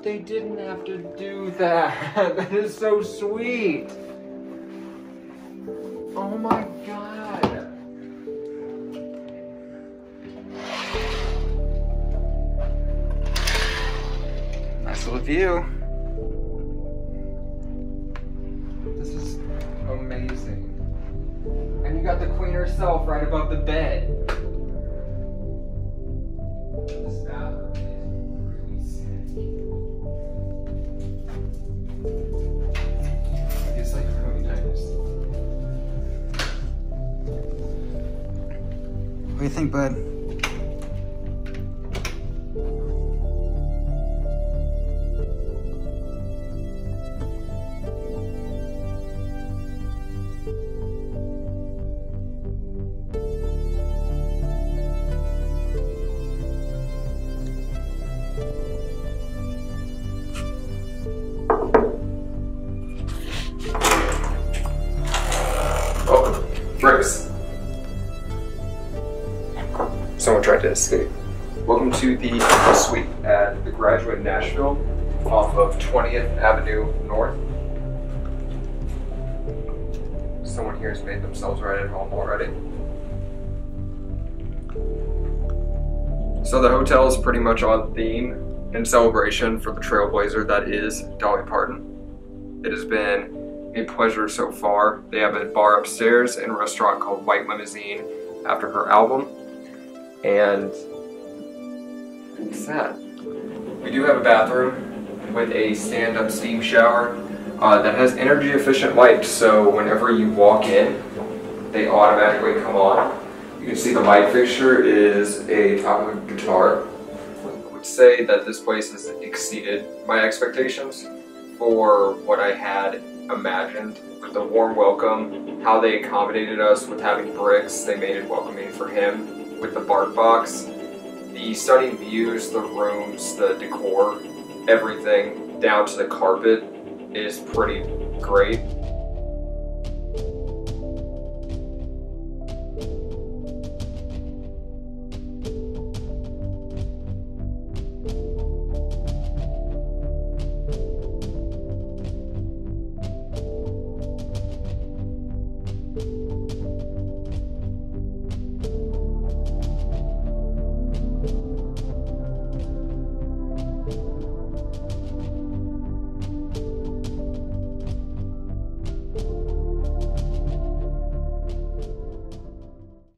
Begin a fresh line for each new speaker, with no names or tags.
they didn't have to do that. That is so sweet. Oh my God. Nice little view. This is amazing. And you got the queen herself right above the bed. This bathroom is really sick. It's like really nice. What do you think, bud? Bricks. Someone tried to escape. Welcome to the suite at the Graduate Nashville off of 20th Avenue North. Someone here has made themselves right at home already. So the hotel is pretty much on theme in celebration for the trailblazer that is Dolly Parton. It has been a pleasure so far. They have a bar upstairs and a restaurant called White Limousine after her album. And what's that? We do have a bathroom with a stand-up steam shower that has energy efficient lights, so whenever you walk in, they automatically come on. You can see the light fixture is a top of a guitar. I would say that this place has exceeded my expectations for what I had imagined, with the warm welcome, how they accommodated us with having bricks. They made it welcoming for him with the bark box. The stunning views, the rooms, the decor, everything down to the carpet is pretty great.